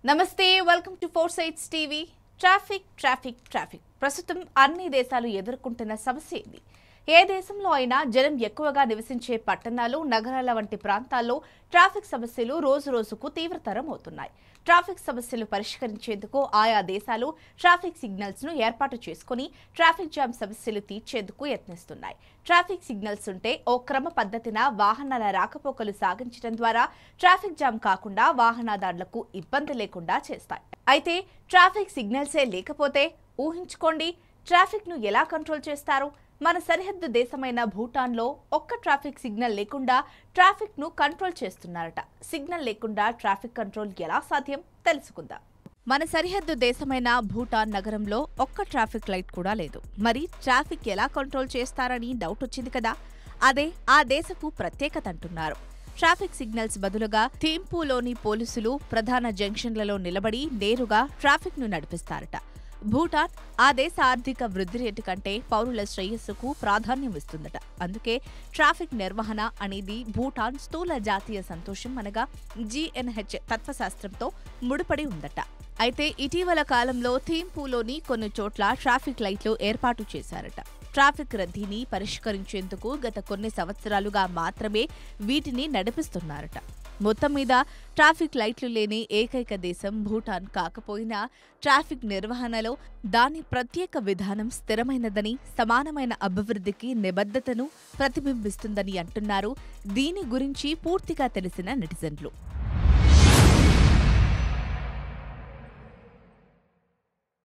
నమస్తే welcome to four sides TV. Traffic ప్రస్తుతం అన్ని దేశాలు ఎదుర్కొంటున్న సమస్య ఇది. ఏ దేశంలో అయినా జనం ఎక్కువగా నివసించే పట్టణాలు, నగరాల వంటి ప్రాంతాల్లో ట్రాఫిక్ సమస్యలు రోజురోజుకు తీవ్రతరం అవుతున్నాయి. ట్రాఫిక్ సమస్యలు పరిష్కరించేందుకు ఆయా దేశాలు ట్రాఫిక్ సిగ్నల్స్ ను ఏర్పాటు చేసుకుని ట్రాఫిక్ జామ్ సమస్యలు తీర్చేందుకు యత్నిస్తున్నాయి. ట్రాఫిక్ సిగ్నల్స్ ఉంటే ఓ క్రమ పద్ధతిన వాహనాల రాకపోకలు సాగించడం ద్వారా ట్రాఫిక్ జామ్ కాకుండా వాహనదారులకు ఇబ్బంది లేకుండా చేస్తాయి. అయితే ట్రాఫిక్ సిగ్నల్సే లేకపోతే ఊహించుకోండి, ట్రాఫిక్ ను ఎలా కంట్రోల్ చేస్తారు? మన సరిహద్దు దేశమైన భూటాన్లో ఒక్క ట్రాఫిక్ సిగ్నల్ లేకుండా ట్రాఫిక్ ను కంట్రోల్ చేస్తున్నారట. సిగ్నల్ లేకుండా ట్రాఫిక్ కంట్రోల్ ఎలా సాధ్యం తెలుసుకుందాం. మన సరిహద్దు దేశమైన భూటాన్ నగరంలో ఒక్క ట్రాఫిక్ లైట్ కూడా లేదు. మరి ట్రాఫిక్ ఎలా కంట్రోల్ చేస్తారని డౌట్ వచ్చింది కదా, అదే ఆ దేశపు ప్రత్యేకత అంటున్నారు. ట్రాఫిక్ సిగ్నల్స్ బదులుగా థింపూలోని పోలీసులు ప్రధాన జంక్షన్లలో నిలబడి నేరుగా ట్రాఫిక్ ను నడిపిస్తారట. భూటాన్ ఆ దేశ ఆర్థిక వృద్ధి రేటు కంటే పౌరుల శ్రేయస్సుకు ప్రాధాన్యం ఇస్తుందట. అందుకే ట్రాఫిక్ నిర్వహణ అనేది భూటాన్ స్థూల జాతీయ సంతోషం అనగా GNH తత్వశాస్త్రంతో ముడిపడి ఉందట. అయితే ఇటీవల కాలంలో థింపూలోని కొన్ని చోట్ల ట్రాఫిక్ లైట్లు ఏర్పాటు చేశారట. ట్రాఫిక్ రద్దీని పరిష్కరించేందుకు గత కొన్ని సంవత్సరాలుగా మాత్రమే వీటిని నడిపిస్తున్నారట. మొత్తం మీద ట్రాఫిక్ లైట్లు లేని ఏకైక దేశం భూటాన్ కాకపోయినా ట్రాఫిక్ నిర్వహణలో దాని ప్రత్యేక విధానం స్థిరమైనదని, సమానమైన అభివృద్ధికి నిబద్ధతను ప్రతిబింబిస్తుందని అంటున్నారు దీని గురించి పూర్తిగా తెలిసిన నెటిజన్లు.